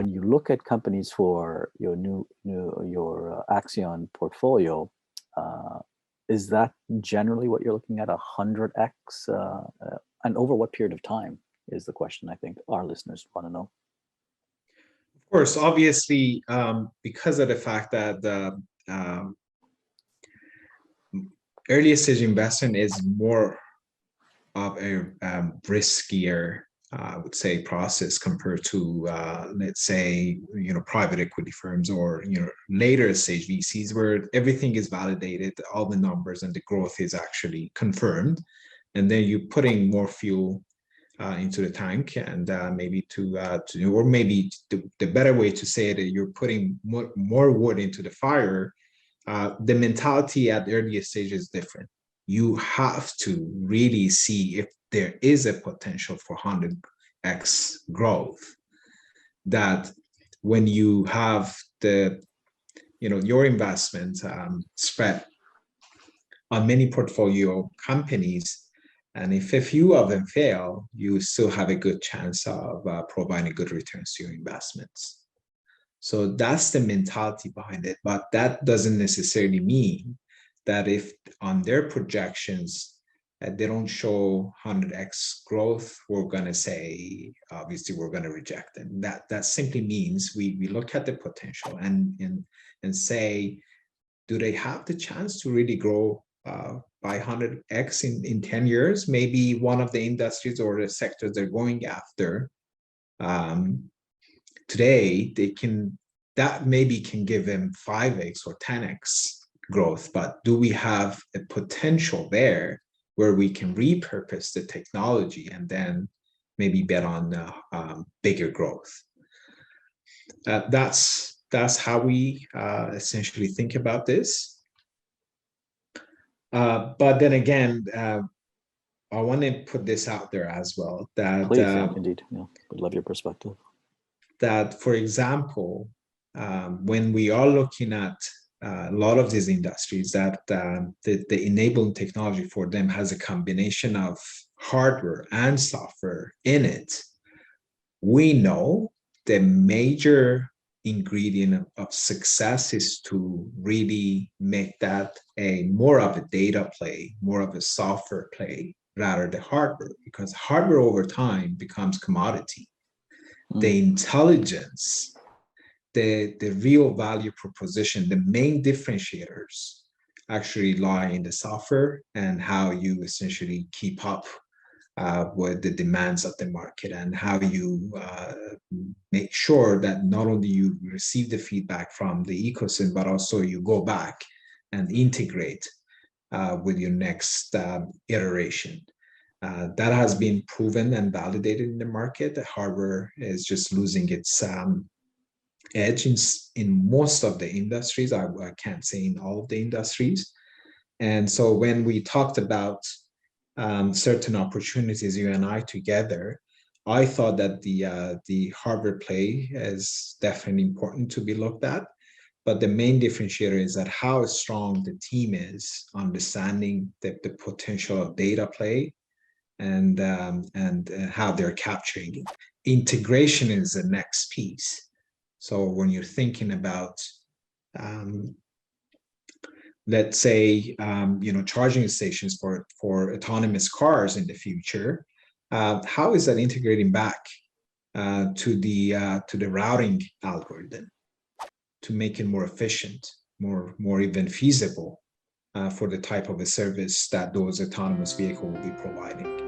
when you look at companies for your your Axion portfolio, is that generally what you're looking at, 100x, and over what period of time is the question I think our listeners want to know. Of course, obviously, because of the fact that the early stage investment is more of a riskier, I would say, process compared to, let's say, private equity firms or, later stage VCs where everything is validated, all the numbers and the growth is actually confirmed. And then you're putting more fuel into the tank, and maybe or maybe the better way to say it, you're putting more wood into the fire. The mentality at the earliest stage is different. You have to really see if there is a potential for 100x growth. That when you have your investment spread on many portfolio companies, and if a few of them fail, you still have a good chance of providing good returns to your investments. So that's the mentality behind it. But that doesn't necessarily mean that if on their projections they don't show 100x growth, we're going to say, obviously, we're going to reject them. That simply means we look at the potential and say, do they have the chance to really grow by 100x in 10 years? Maybe one of the industries or the sectors they're going after today, that maybe can give them 5x or 10x growth, but do we have a potential there where we can repurpose the technology and then maybe bet on bigger growth? That's how we essentially think about this. But then again, I want to put this out there as well. That please, indeed, yeah, would love your perspective. That, for example, when we are looking at a lot of these industries, that the enabling technology for them has a combination of hardware and software in it, we know the major ingredient of success is to really make that more of a data play, more of a software play, rather than hardware, because hardware over time becomes commodity. The intelligence, the real value proposition, the main differentiators actually lie in the software and how you essentially keep up with the demands of the market, and how you make sure that not only you receive the feedback from the ecosystem, but also you go back and integrate with your next iteration. That has been proven and validated in the market. The hardware is just losing its edge in most of the industries. I can't say in all of the industries. And so when we talked about certain opportunities, you and I together, I thought that the hardware play is definitely important to be looked at. But the main differentiator is that how strong the team is understanding the potential of data play, and how they're capturing it. Integration is the next piece. So when you're thinking about, let's say, charging stations for autonomous cars in the future, how is that integrating back to the routing algorithm to make it more efficient, more even feasible for the type of a service that those autonomous vehicles will be providing?